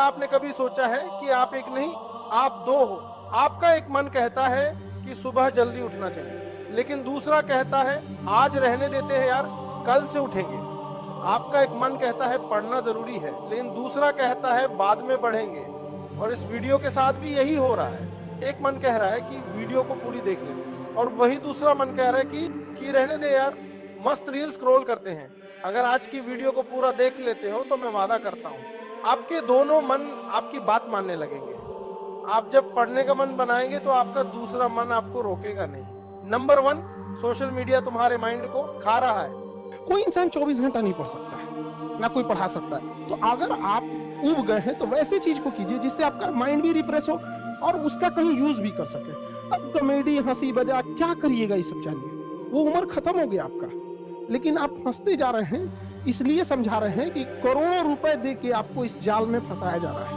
आपने कभी सोचा है कि आप एक नहीं, आप दो हो? आपका एक मन कहता है कि सुबह जल्दी उठना चाहिए, लेकिन दूसरा कहता है आज रहने देते हैं यार, कल से उठेंगे। आपका एक मन कहता है पढ़ना जरूरी है, लेकिन दूसरा कहता है बाद में पढ़ेंगे। और इस वीडियो के साथ भी यही हो रहा है। एक मन कह रहा है कि वीडियो को पूरी देख ले, और वही दूसरा मन कह रहा है कि रहने दे यार, मस्त रील स्क्रॉल करते हैं। अगर आज की वीडियो को पूरा देख लेते हो तो मैं वादा करता हूँ आपके दोनों मन आपकी बात मानने लगेंगे। आप जब पढ़ने का मन बनाएंगे तो आपका दूसरा मन आपको रोकेगा नहीं। नंबर 1, सोशल मीडिया तुम्हारे माइंड को खा रहा है। कोई इंसान 24 घंटा नहीं पढ़ सकता है, ना कोई पढ़ा सकता है। तो अगर आप उब गए हैं तो वैसे चीज को कीजिए जिससे आपका माइंड भी रिफ्रेश हो और उसका कहीं यूज भी कर सके। अब कॉमेडी, हंसी मजाक क्या करिएगा, ये सब जानिए। वो उम्र खत्म हो गया आपका, लेकिन आप फंसते जा रहे हैं। इसलिए समझा रहे हैं कि करोड़ों रुपए दे के आपको इस जाल में फंसाया जा रहा है,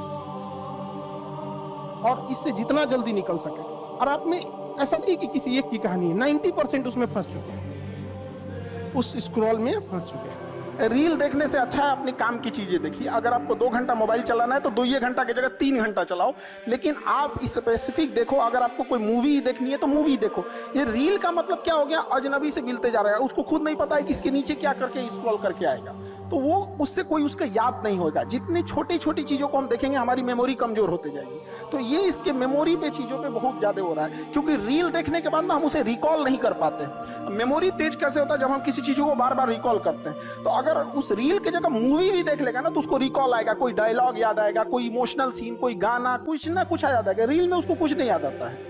और इससे जितना जल्दी निकल सके। और आप में ऐसा नहीं कि किसी एक की कहानी है, 90% उसमें फंस चुके हैं, उस स्क्रॉल में फंस चुके हैं। रील देखने से अच्छा है अपने काम की चीजें देखिए। अगर आपको 2 घंटा मोबाइल चलाना है तो 2 घंटा की जगह 3 घंटा चलाओ, लेकिन आप स्पेसिफिक देखो। अगर आपको कोई मूवी देखनी है तो मूवी देखो। ये रील का मतलब क्या हो गया, अजनबी से मिलते जा रहा है, उसको खुद नहीं पता है कि इसके नीचे क्या करके स्क्रॉल करके आएगा, तो वो उससे कोई उसका याद नहीं होगा। जितनी छोटी छोटी चीजों को हम देखेंगे हमारी मेमोरी कमजोर होते जाएगी। तो ये इसके मेमोरी पे चीजों पे बहुत ज्यादा हो रहा है, क्योंकि रील देखने के बाद ना हम उसे रिकॉल नहीं कर पाते। मेमोरी तेज कैसे होता है, जब हम किसी चीजों को बार बार रिकॉल करते हैं। तो अगर उस रील के जगह मूवी भी देख लेगा ना तो उसको रिकॉल आएगा, कोई डायलॉग याद आएगा, कोई इमोशनल सीन, कोई गाना, कुछ ना कुछ याद आएगा। रील में उसको कुछ नहीं याद आता है।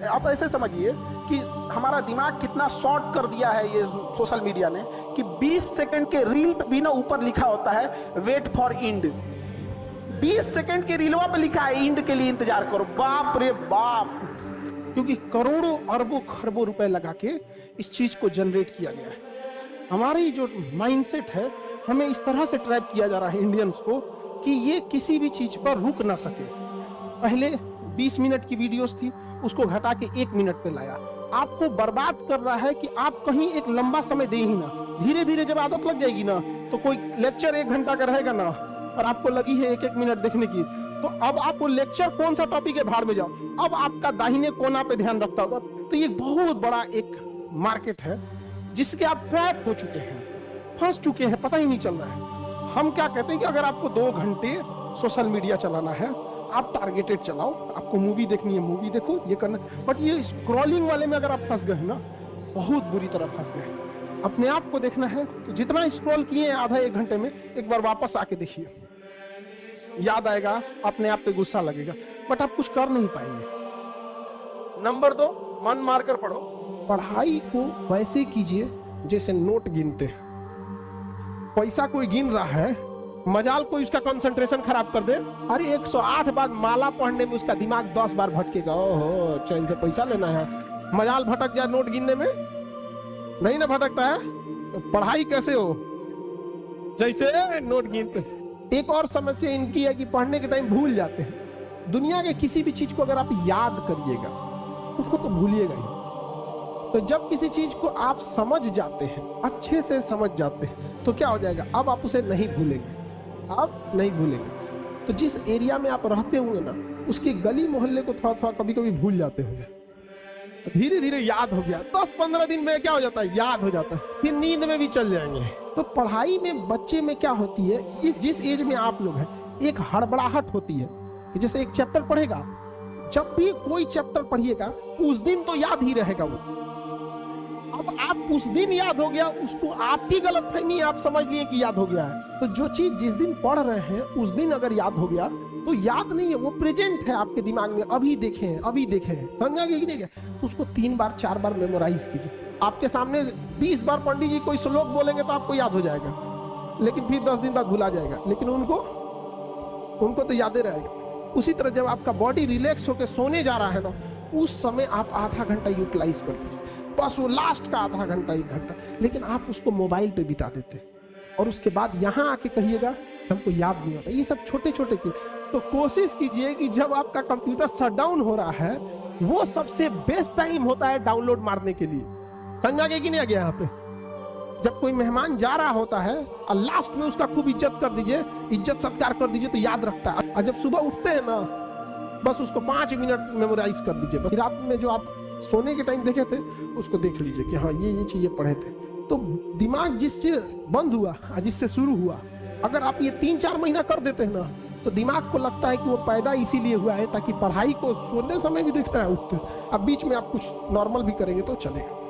आप ऐसे समझिए कि हमारा दिमाग कितना शॉर्ट कर दिया है ये सोशल मीडिया ने, कि 20 सेकंड के रील पे भी ना ऊपर लिखा होता है वेट फॉर इंड। 20 सेकंड के रीलवा पे लिखा है इंड के लिए इंतजार करो। बाप रे बाप, क्योंकि करोड़ों अरबों खरबों रुपए लगा के इस चीज को जनरेट किया गया है। हमारी जो माइंडसेट है, हमें इस तरह से ट्रैप किया जा रहा है इंडियंस को कि ये किसी भी चीज पर रुक ना सके। पहले 20 मिनट की वीडियोस थी, उसको घटा के 1 मिनट पे लाया। आपको बर्बाद कर रहा है कि आप कहीं एक लंबा समय दे ही ना। धीरे धीरे जब आदत लग जाएगी ना, तो कोई लेक्चर 1 घंटा का रहेगा ना, और आपको लगी है 1-1 मिनट देखने की, तो अब आप वो लेक्चर कौन सा टॉपिक है भाड़ में जाओ। अब आपका दाहिने कोना पे ध्यान रखता होगा। तो ये बहुत बड़ा एक मार्केट है जिसके आप ट्रैप हो चुके हैं, फंस चुके हैं, पता ही नहीं चल रहा है। हम क्या कहते हैं कि अगर आपको 2 घंटे सोशल मीडिया चलाना है, आप टारगेटेड चलाओ। आपको मूवी देखनी है, मूवी देखो, ये करना। बट ये स्क्रॉलिंग वाले में अगर आप फंस गए ना, बहुत बुरी तरह फंस गए। अपने आप को देखना है तो जितना स्क्रॉल किए हैं आधा 1 घंटे में, एक बार वापस आके देखिए, याद आएगा, अपने आप पे गुस्सा लगेगा, बट आप कुछ कर नहीं पाएंगे। नंबर 2, मन मारकर पढ़ो। पढ़ाई को वैसे कीजिए जैसे नोट गिनते हैं। पैसा कोई गिन रहा है, मजाल कोई उसका कंसंट्रेशन खराब कर दे, अरे 108 बार माला पढ़ने में उसका दिमाग 10 बार भटकेगा। ओहो, चैन से पैसा लेना है, मजाल भटक जाए नोट गिनने में, नहीं ना भटकता है। तो पढ़ाई कैसे हो, जैसे नोट गिनते। एक और समस्या इनकी है कि पढ़ने के टाइम भूल जाते हैं। दुनिया के किसी भी चीज को अगर आप याद करिएगा, उसको तो भूलिएगा ही। तो जब किसी चीज को आप समझ जाते हैं, अच्छे से समझ जाते हैं, तो क्या हो जाएगा, अब आप उसे नहीं भूलेंगे, आप नहीं भूलेंगे। तो जिस एरिया में आप रहते होंगे ना, उसके गली मोहल्ले को थोड़ा थोड़ा कभी कभी भूल जाते होंगे। धीरे धीरे याद हो गया, 10-15 दिन में क्या हो जाता है, याद हो जाता है, फिर नींद में भी चल जाएंगे। तो पढ़ाई में बच्चे में क्या होती है, जिस एज में आप लोग हैं, एक हड़बड़ाहट होती है कि जैसे एक चैप्टर पढ़ेगा, जब भी कोई चैप्टर पढ़िएगा उस दिन तो याद ही रहेगा वो। अब आप उस दिन याद हो गया, उसको आपकी गलतफहमी, आप समझ लिए कि याद हो गया है। तो जो चीज जिस दिन पढ़ रहे हैं उस दिन अगर याद हो गया तो याद नहीं है, वो प्रेजेंट है आपके दिमाग में, अभी देखे हैं, अभी देखे हैं, समझा कि नहीं गया। तो उसको 3 बार 4 बार मेमोराइज कीजिए। आपके सामने 20 बार पंडित जी कोई श्लोक बोलेंगे तो आपको याद हो जाएगा, लेकिन फिर 10 दिन बाद भुला जाएगा, लेकिन उनको तो याद रहेगा। उसी तरह जब आपका बॉडी रिलैक्स होकर सोने जा रहा है ना, उस समय आप आधा घंटा यूटिलाइज कर लीजिए, बस वो लास्ट का आधा घंटा 1 घंटा। लेकिन आप उसको मोबाइल पे बिता देते और उसके बाद यहाँ आके कहिएगा हमको याद नहीं होता। ये सब छोटे छोटे चीज। तो कोशिश कीजिए कि जब आपका कंप्यूटर शटडाउन हो रहा है, वो सबसे बेस्ट टाइम होता है डाउनलोड मारने के लिए। समझा गया कि नहीं आ गया यहाँ पे? जब कोई मेहमान जा रहा होता है और लास्ट में उसका खूब इज्जत कर दीजिए, इज्जत सत्कार कर दीजिए तो याद रखता है। और जब सुबह उठते हैं ना, बस उसको 5 मिनट मेमोराइज कर दीजिए। बस रात में जो आप सोने के टाइम देखे थे उसको देख लीजिए कि हाँ ये चीजें पढ़े थे। तो दिमाग जिससे बंद हुआ और जिससे शुरू हुआ, अगर आप ये 3-4 महीना कर देते हैं ना, तो दिमाग को लगता है कि वो पैदा इसीलिए हुआ है ताकि पढ़ाई को सोने समय भी देखना है, उठते। अब बीच में आप कुछ नॉर्मल भी करेंगे तो चलेगा।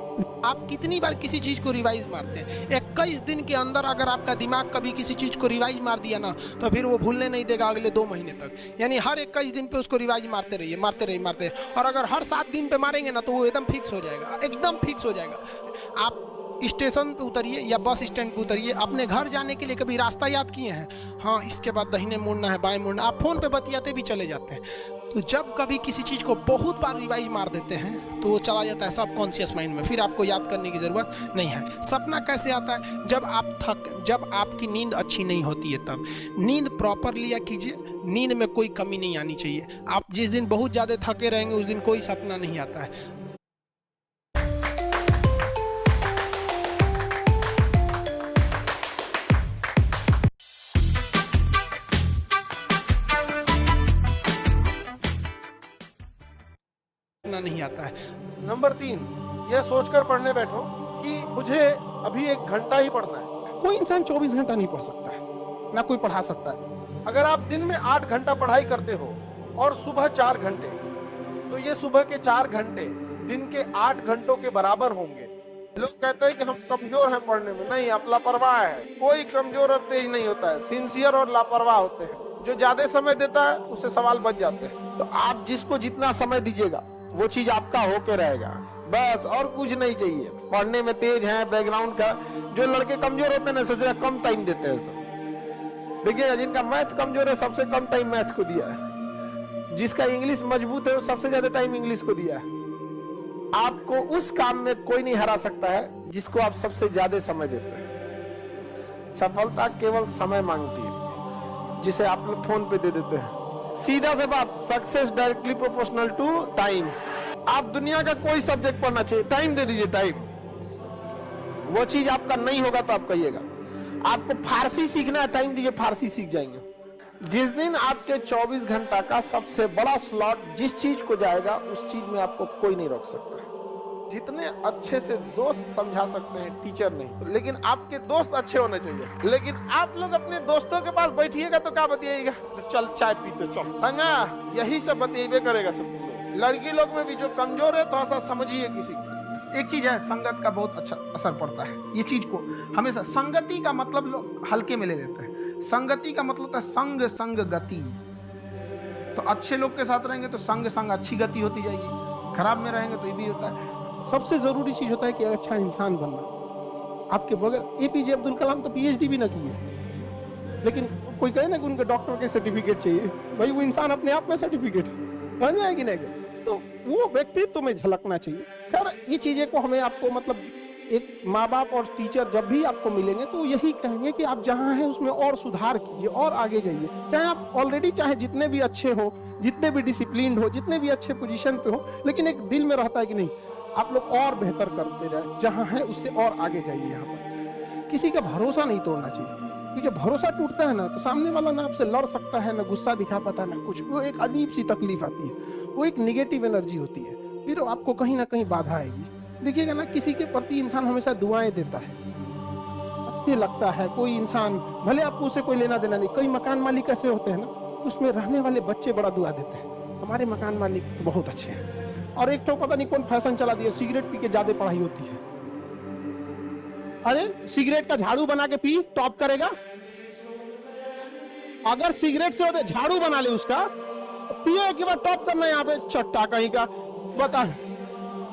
आप कितनी बार किसी चीज को रिवाइज मारते हैं? 21 दिन के अंदर अगर आपका दिमाग कभी किसी चीज को रिवाइज मार दिया ना, तो फिर वो भूलने नहीं देगा अगले 2 महीने तक। यानी हर 21 दिन पे उसको रिवाइज मारते रहिए, मारते रहिए। और अगर हर 7 दिन पे मारेंगे ना, तो वो एकदम फिक्स हो जाएगा, एकदम फिक्स हो जाएगा। आप स्टेशन पे उतरिए या बस स्टैंड पे उतरिए, अपने घर जाने के लिए कभी रास्ता याद किए हैं? हाँ, इसके बाद दाहिने मुड़ना है, बाएं मुड़ना। आप फोन पे बतियाते भी चले जाते हैं। तो जब कभी किसी चीज़ को बहुत बार रिवाइज मार देते हैं तो वो चला जाता है सबकॉन्शियस माइंड में, फिर आपको याद करने की ज़रूरत नहीं है। सपना कैसे आता है? जब आपकी नींद अच्छी नहीं होती है तब। नींद प्रॉपर लिया कीजिए, नींद में कोई कमी नहीं आनी चाहिए। आप जिस दिन बहुत ज़्यादा थके रहेंगे उस दिन कोई सपना नहीं आता है। नहीं आता है। नंबर 3, यह सोचकर पढ़ने बैठो कि मुझे अभी 1 घंटा ही पढ़ना है। कोई इंसान 24 घंटा नहीं पढ़ सकता है, ना कोई पढ़ा सकता है। अगर आप दिन में 8 घंटा पढ़ाई करते हो और सुबह 4 घंटे, तो ये सुबह के 4 घंटे दिन के 8 घंटों के बराबर होंगे। लोग कहते हैं कि हम कमजोर हैं पढ़ने में। नहीं, आप लापरवाह है। कोई कमजोर और तेज नहीं होता है, सिंसियर और लापरवाह होते हैं। जो ज्यादा समय देता है उससे सवाल बच जाते हैं। तो आप जिसको जितना समय दीजिएगा वो चीज आपका होके रहेगा, बस और कुछ नहीं चाहिए। पढ़ने में तेज है, बैकग्राउंड का। जो लड़के कमजोर होते हैं ना, सोच रहे कम टाइम देते हैं सब। देखिएगा, जिनका मैथ कमजोर है सबसे कम टाइम मैथ को दिया है, जिसका इंग्लिश मजबूत है वो सबसे ज्यादा टाइम इंग्लिश को दिया है। आपको उस काम में कोई नहीं हरा सकता है जिसको आप सबसे ज्यादा समय देते हैं। सफलता केवल समय मांगती है, जिसे आप लोग फोन पे दे देते हैं। सीधा से बात, success directly proportional to time. आप दुनिया का कोई सब्जेक्ट पढ़ना चाहिए, टाइम दे दीजिए, टाइम। वो चीज आपका नहीं होगा तो आप कहिएगा। आपको फारसी सीखना है, टाइम दीजिए, फारसी सीख जाएंगे। जिस दिन आपके 24 घंटा का सबसे बड़ा स्लॉट जिस चीज को जाएगा, उस चीज में आपको कोई नहीं रोक सकता। जितने अच्छे से दोस्त समझा सकते हैं, टीचर नहीं, लेकिन आपके दोस्त अच्छे होने चाहिए। लेकिन आप लोग अपने दोस्तों के पास बैठिएगा तो क्या बतियाएगा? तो चल चाय पीते चल, समझा? यही सब बतियाबे करेगा सब। लड़की लोग में भी जो कमजोर है थोड़ा सा समझिए किसी को। एक चीज है, संगत का बहुत अच्छा असर पड़ता है। ये चीज को हमेशा, संगति का मतलब लोग हल्के में ले लेते हैं। संगति का मतलब होता है संग संग गति। तो अच्छे लोग के साथ रहेंगे तो संग संग अच्छी गति होती जाएगी, खराब में रहेंगे तो ये भी होता है। सबसे जरूरी चीज होता है कि अच्छा इंसान बनना। आपके बगैर एपीजे अब्दुल कलाम तो पीएचडी भी ना किए, लेकिन कोई कहे ना कि उनके डॉक्टर के सर्टिफिकेट चाहिए, भाई वो इंसान अपने आप में सर्टिफिकेट बन जाएगी नहीं, तो वो व्यक्तित्व में झलकना चाहिए। खैर, ये चीजें को हमें आपको मतलब एक माँ बाप और टीचर जब भी आपको मिलेंगे तो यही कहेंगे कि आप जहाँ हैं उसमें और सुधार कीजिए और आगे जाइए। चाहे आप ऑलरेडी चाहे जितने भी अच्छे हो, जितने भी डिसिप्लिन हो, जितने भी अच्छे पोजीशन पे हो, लेकिन एक दिल में रहता है कि नहीं आप लोग और बेहतर करते रहे, जहाँ है उससे और आगे जाइए। यहाँ पर किसी का भरोसा नहीं तोड़ना चाहिए, क्योंकि जब भरोसा टूटता है ना तो सामने वाला ना आपसे लड़ सकता है, ना गुस्सा दिखा पाता है, ना कुछ। वो एक अजीब सी तकलीफ आती है, वो एक निगेटिव एनर्जी होती है, फिर आपको कहीं ना कहीं बाधा आएगी। देखिएगा ना, किसी के प्रति इंसान हमेशा दुआएं देता है। अच्छे लगता है कोई इंसान, भले आपको उसे कोई लेना देना नहीं। कई मकान मालिक ऐसे होते हैं ना, उसमें रहने वाले बच्चे बड़ा दुआ देते हैं, हमारे मकान मालिक तो बहुत अच्छे हैं। और एक तो पता नहीं कौन फैशन चला दिया, सिगरेट पी के ज्यादा पढ़ाई होती है। अरे सिगरेट का झाड़ू बना के पी, टॉप करेगा। अगर सिगरेट से होते झाड़ू बना ले उसका, पिए के बाद टॉप करना, यहाँ पे चट्टा कहीं का। बता,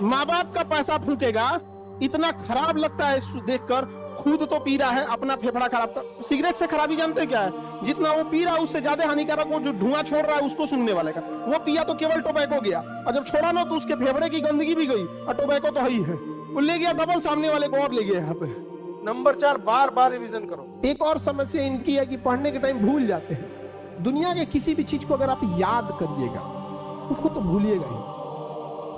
माँ बाप का पैसा फूकेगा, इतना खराब लगता है देखकर। खुद तो पी रहा है, अपना फेफड़ा खराब कर। सिगरेट से खराबी जानते क्या है? जितना वो पी रहा है उससे ज्यादा हानिकारक वो जो धुआं छोड़ रहा है उसको सूंघने वाले का। वो पिया तो केवल टोबैको गया, और जब छोड़ा ना तो उसके फेफड़े की गंदगी भी गई, और टोबैको तो ही है, वो ले गया डबल, सामने वाले को और ले गया। यहाँ पे नंबर 4, बार बार रिवीजन करो। एक और समस्या इनकी है कि पढ़ने के टाइम भूल जाते हैं। दुनिया के किसी भी चीज को अगर आप याद करिएगा उसको तो भूलिएगा ही।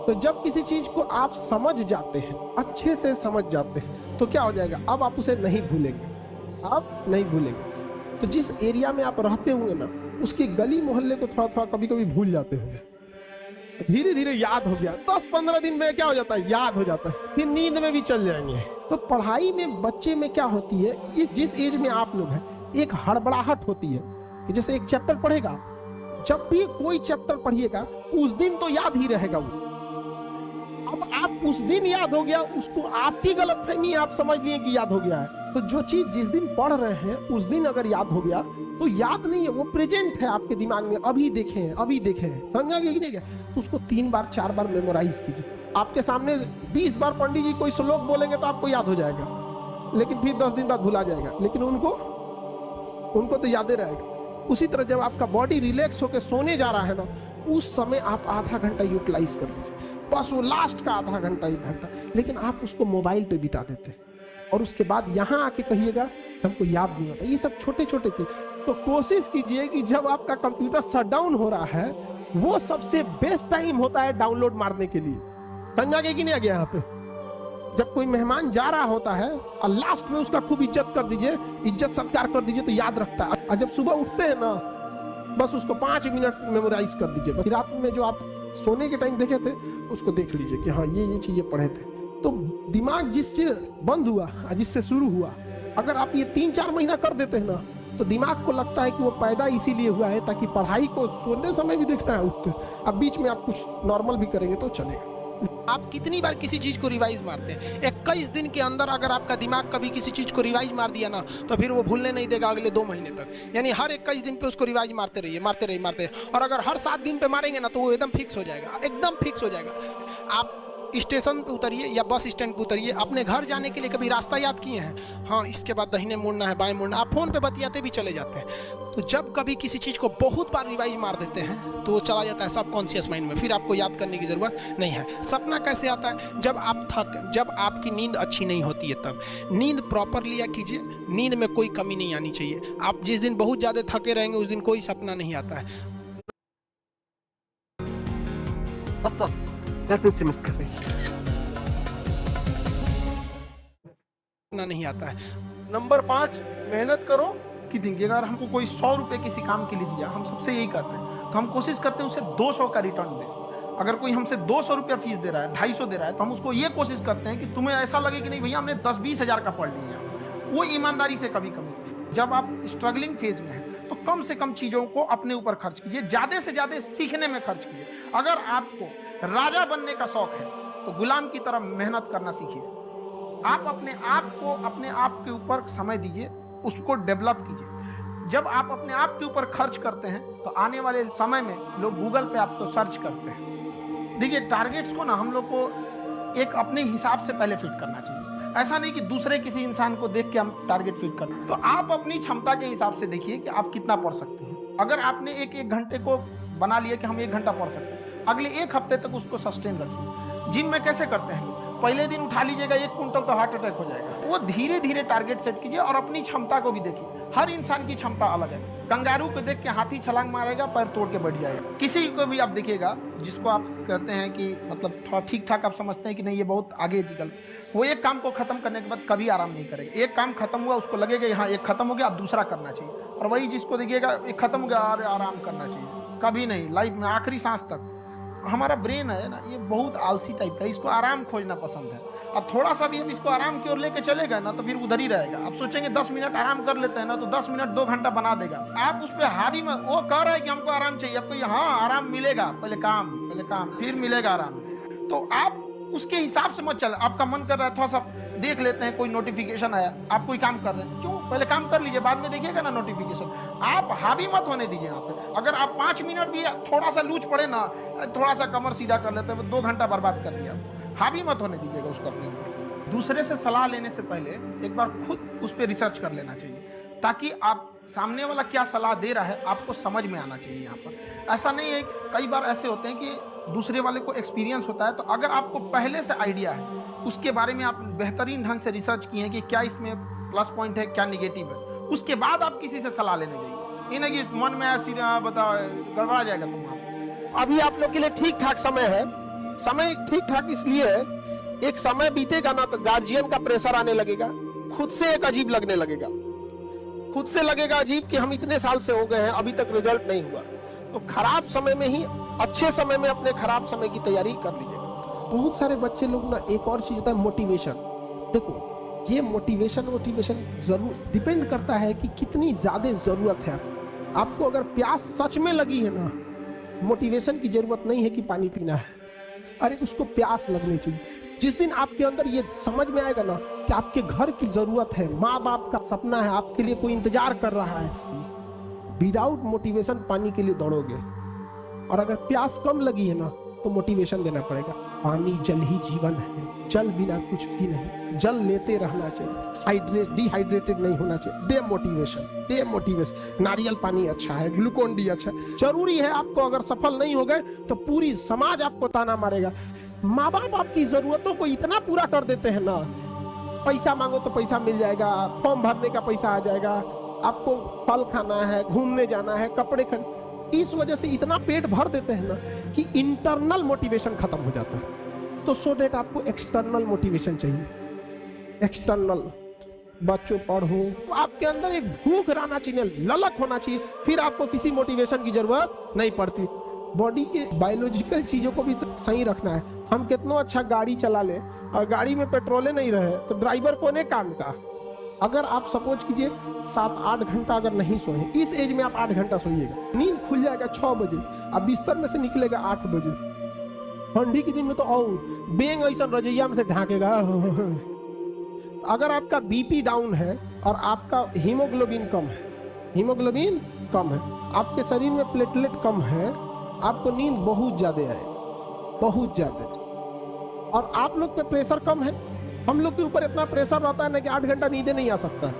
तो जब किसी चीज को आप समझ जाते हैं, अच्छे से समझ जाते हैं, तो क्या हो जाएगा, अब आप उसे नहीं भूलेंगे, आप नहीं भूलेंगे। तो जिस एरिया में आप रहते होंगे ना, उसकी गली मोहल्ले को थोड़ा थोड़ा कभी कभी भूल जाते होंगे, धीरे धीरे याद हो गया, 10-15 दिन में क्या हो जाता है, याद हो जाता है, फिर नींद में भी चल जाएंगे। तो पढ़ाई में बच्चे में क्या होती है, इस जिस एज में आप लोग हैं, एक हड़बड़ाहट होती है कि जैसे एक चैप्टर पढ़ेगा, जब भी कोई चैप्टर पढ़िएगा उस दिन तो याद ही रहेगा वो। अब आप उस दिन याद हो गया, उसको आपकी गलतफहमी आप समझ लिए कि याद हो गया है। तो जो चीज जिस दिन पढ़ रहे हैं उस दिन अगर याद हो गया तो याद नहीं है, वो प्रेजेंट है आपके दिमाग में, अभी देखे हैं, अभी देखे हैं, समझा कि नहीं? तो उसको 3 बार 4 बार मेमोराइज कीजिए। आपके सामने 20 बार पंडित जी कोई श्लोक बोलेंगे तो आपको याद हो जाएगा, लेकिन फिर 10 दिन बाद भुला जाएगा, लेकिन उनको तो याद ही रहेगा। उसी तरह जब आपका बॉडी रिलैक्स होकर सोने जा रहा है ना, उस समय आप आधा घंटा यूटिलाइज कर लीजिए, बस वो लास्ट का आधा घंटा 1 घंटा, लेकिन आप उसको मोबाइल पे बिता देते हैं और उसके बाद यहाँ आके कहिएगा हमको याद नहीं होता। ये सब छोटे छोटे चीज। तो कोशिश कीजिए कि जब आपका कंप्यूटर शट डाउन हो रहा है, वो सबसे बेस्ट टाइम होता है डाउनलोड मारने के लिए। समझा कि नहीं आ गया यहाँ पे? जब कोई मेहमान जा रहा होता है और लास्ट में उसका खूब इज्जत कर दीजिए, इज्जत सत्कार कर दीजिए, तो याद रखता है। और जब सुबह उठते हैं ना, बस उसको 5 मिनट मेमोराइज कर दीजिए। बस रात में जो आप सोने के टाइम देखे थे उसको देख लीजिए कि हाँ ये चीजें पढ़े थे। तो दिमाग जिससे बंद हुआ जिससे शुरू हुआ, अगर आप ये 3-4 महीना कर देते हैं ना, तो दिमाग को लगता है कि वो पैदा इसीलिए हुआ है ताकि पढ़ाई को सोने समय भी देखना है, उठते। अब बीच में आप कुछ नॉर्मल भी करेंगे तो चलेगा। आप कितनी बार किसी चीज को रिवाइज मारते हैं? 21 दिन के अंदर अगर आपका दिमाग कभी किसी चीज को रिवाइज मार दिया ना, तो फिर वो भूलने नहीं देगा अगले 2 महीने तक। यानी हर 21 दिन पे उसको रिवाइज मारते रहिए। और अगर हर 7 दिन पे मारेंगे ना, तो वो एकदम फिक्स हो जाएगा, एकदम फिक्स हो जाएगा। आप स्टेशन पे उतरिए या बस स्टैंड पे उतरिए, अपने घर जाने के लिए कभी रास्ता याद किए हैं? हाँ, इसके बाद दाहिने मुड़ना है, बाएं मुड़ना। आप फोन पे बतियाते भी चले जाते हैं। तो जब कभी किसी चीज को बहुत बार रिवाइज मार देते हैं तो वो चला जाता है सबकॉन्शियस माइंड में, फिर आपको याद करने की जरूरत नहीं है। सपना कैसे आता है? जब आपकी नींद अच्छी नहीं होती है, तब नींद प्रॉपर लिया कीजिए, नींद में कोई कमी नहीं आनी चाहिए। आप जिस दिन बहुत ज्यादा थके रहेंगे उस दिन कोई सपना नहीं आता है। नहीं आता है। नंबर 5, मेहनत करो। कि देखिए, अगर हमको कोई 100 रुपए किसी काम के लिए दिया, हम सबसे यही करते हैं, तो हम कोशिश करते हैं उसे 200 का रिटर्न दें। अगर कोई हमसे 200 रुपया फीस दे रहा है, 250 दे रहा है, तो हम उसको ये कोशिश करते हैं कि तुम्हें ऐसा लगे कि नहीं भैया हमने 10-20 हज़ार का पढ़ लिया। वो ईमानदारी से कभी कमी। जब आप स्ट्रगलिंग फेज में हैं तो कम से कम चीज़ों को अपने ऊपर खर्च कीजिए, ज़्यादा से ज़्यादा सीखने में खर्च कीजिए। अगर आपको राजा बनने का शौक है तो गुलाम की तरह मेहनत करना सीखिए। आप अपने आप के ऊपर समय दीजिए, उसको डेवलप कीजिए। जब आप अपने आप के ऊपर खर्च करते हैं तो आने वाले समय में लोग गूगल पे आपको सर्च करते हैं। देखिए, टारगेट्स को ना हम लोग को एक अपने हिसाब से पहले फिट करना चाहिए। ऐसा नहीं कि दूसरे किसी इंसान को देख के हम टारगेट फिट करें। तो आप अपनी क्षमता के हिसाब से देखिए कि आप कितना पढ़ सकते हैं। अगर आपने एक घंटे को बना लिया कि हम 1 घंटा पढ़ सकते हैं, अगले 1 हफ्ते तक उसको सस्टेन रखिए। जिम में कैसे करते हैं लोग, पहले दिन उठा लीजिएगा 1 कुंटल तो हार्ट अटैक हो जाएगा। वो धीरे धीरे टारगेट सेट कीजिए और अपनी क्षमता को भी देखिए। हर इंसान की क्षमता अलग है। कंगारू को देख के हाथी छलांग मारेगा, पैर तोड़ के बैठ जाएगा। किसी को भी आप देखिएगा जिसको आप कहते हैं कि मतलब थोड़ा ठीक ठाक आप समझते हैं कि नहीं ये बहुत आगे निकल, वो एक काम को खत्म करने के बाद कभी आराम नहीं करेगा। एक काम खत्म हुआ उसको लगेगा हाँ एक खत्म हो गया, अब दूसरा करना चाहिए। और वही जिसको देखिएगा एक खत्म हो गया, अरे आराम करना चाहिए, कभी नहीं। लाइफ में आखिरी सांस तक हमारा ब्रेन है ना, ये बहुत आलसी टाइप का, इसको आराम खोजना पसंद है। अब थोड़ा सा भी अब इसको आराम की ओर लेके चलेगा ना तो फिर उधर ही रहेगा। आप सोचेंगे 10 मिनट आराम कर लेते हैं ना, तो 10 मिनट 2 घंटा बना देगा। आप उस पर हावी मत, वो कह रहा है कि हमको आराम चाहिए, आपको हाँ आराम मिलेगा, पहले काम फिर मिलेगा आराम। तो आप उसके हिसाब से मत चल। आपका मन कर रहा है थोड़ा सा देख लेते हैं, कोई नोटिफिकेशन आया, आप कोई काम कर रहे हैं, क्यों पहले काम कर लीजिए, बाद में देखिएगा ना नोटिफिकेशन। आप हावी मत होने दीजिए यहाँ पे। अगर आप 5 मिनट भी थोड़ा सा लूच पड़े ना, थोड़ा सा कमर सीधा कर लेते हैं, 2 घंटा बर्बाद कर दिया। हावी मत होने दीजिएगा उसको अपने ऊपर। दूसरे से सलाह लेने से पहले एक बार खुद उस पर रिसर्च कर लेना चाहिए, ताकि आप सामने वाला क्या सलाह दे रहा है आपको समझ में आना चाहिए। यहाँ पर ऐसा नहीं है, कई बार ऐसे होते हैं कि दूसरे वाले को एक्सपीरियंस होता है, तो अगर आपको पहले से आइडिया है, उसके बारे में आप बेहतरीन ढंग से रिसर्च किए हैं कि क्या इसमें प्लस पॉइंट है, क्या निगेटिव है, उसके बाद आप किसी से सलाह लेने जाइए। ये नहीं कि मन में सीधा बताओ गड़बड़ा जाएगा तुम्हारा। अभी आप लोग के लिए ठीक ठाक समय है समय ठीक ठाक इसलिए है, एक समय बीतेगा ना तो गार्जियन का प्रेशर आने लगेगा, खुद से एक अजीब लगने लगेगा, खुद से लगेगा अजीब कि हम इतने साल से हो गए हैं अभी तक रिजल्ट नहीं हुआ। तो खराब समय में ही अच्छे समय में अपने खराब समय की तैयारी कर लीजिएगा। बहुत सारे बच्चे लोग ना, एक और चीज होता है मोटिवेशन। देखो ये मोटिवेशन जरूर डिपेंड करता है कि कितनी ज्यादा जरूरत है आपको। अगर प्यास सच में लगी है ना, मोटिवेशन की जरूरत नहीं है कि पानी पीना है, अरे उसको प्यास लगनी चाहिए। जिस दिन आपके अंदर ये समझ में आएगा ना कि आपके घर की जरूरत है, माँ बाप का सपना है, आपके लिए कोई इंतजार कर रहा है, विदाउट मोटिवेशन पानी के लिए दौड़ोगे। और अगर प्यास कम लगी है ना तो मोटिवेशन देना पड़ेगा। पानी जल ही जीवन है, जल बिना कुछ भी नहीं, जल लेते रहना चाहिए, डिहाइड्रेटेड नहीं होना चाहिए। दे मोटिवेशन। नारियल पानी अच्छा है, ग्लूकोन डी अच्छा है। जरूरी है आपको, अगर सफल नहीं हो गए तो पूरी समाज आपको ताना मारेगा। माँ बाप आपकी जरूरतों को इतना पूरा कर देते हैं ना, पैसा मांगो तो पैसा मिल जाएगा, फॉर्म भरने का पैसा आ जाएगा, आपको फल खाना है, घूमने जाना है, कपड़े खरीद, इस वजह से इतना पेट भर देते हैं ना कि इंटरनल मोटिवेशन खत्म हो जाता है। तो सो डेट आपको एक्सटर्नल मोटिवेशन चाहिए। एक्सटर्नल, बच्चों पढ़ो, आपके अंदर एक भूख रहना चाहिए, ललक होना चाहिए, फिर आपको किसी मोटिवेशन की जरूरत नहीं पड़ती। बॉडी के बायोलॉजिकल चीजों को भी तो सही रखना है। हम कितना अच्छा गाड़ी चला ले और गाड़ी में पेट्रोले नहीं रहे तो ड्राइवर कोने काम का। अगर आप सपोज कीजिए 7-8 घंटा अगर नहीं सोए, इस एज में आप 8 घंटा सोइएगा, नींद खुल जाएगा 6 बजे, अब बिस्तर में से निकलेगा 8 बजे। ठंडी के दिन में तो और बेंग ऐसा रजैया में से ढाकेगा। अगर आपका बीपी डाउन है और आपका हीमोग्लोबिन कम है, आपके शरीर में प्लेटलेट कम है, आपको नींद बहुत ज्यादा आएगी, बहुत ज्यादा। और आप लोग पे प्रेशर कम है, हम लोग के ऊपर इतना प्रेशर रहता है ना कि 8 घंटा नींद नहीं आ सकता है,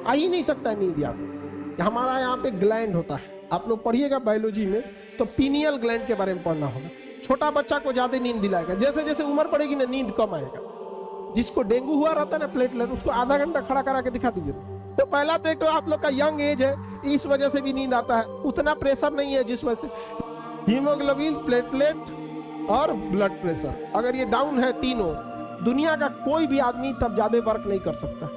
आ ही नहीं सकता है नींद। आप हमारा यहाँ पे ग्लैंड होता है, आप लोग पढ़िएगा बायोलॉजी में तो पीनियल ग्लैंड के बारे में पढ़ना होगा। छोटा बच्चा को ज्यादा नींद दिलाएगा, जैसे जैसे उम्र बढ़ेगी ना नींद कम आएगा। जिसको डेंगू हुआ रहता है ना प्लेटलेट, उसको आधा घंटा खड़ा करा के दिखा दीजिए। तो पहला तो एक तो आप लोग का यंग एज है, इस वजह से भी नींद आता है, उतना प्रेशर नहीं है जिस वजह से हीमोग्लोबिन, प्लेटलेट और ब्लड प्रेशर अगर ये डाउन है तीनों, दुनिया का कोई भी आदमी तब ज्यादा वर्क नहीं कर सकता।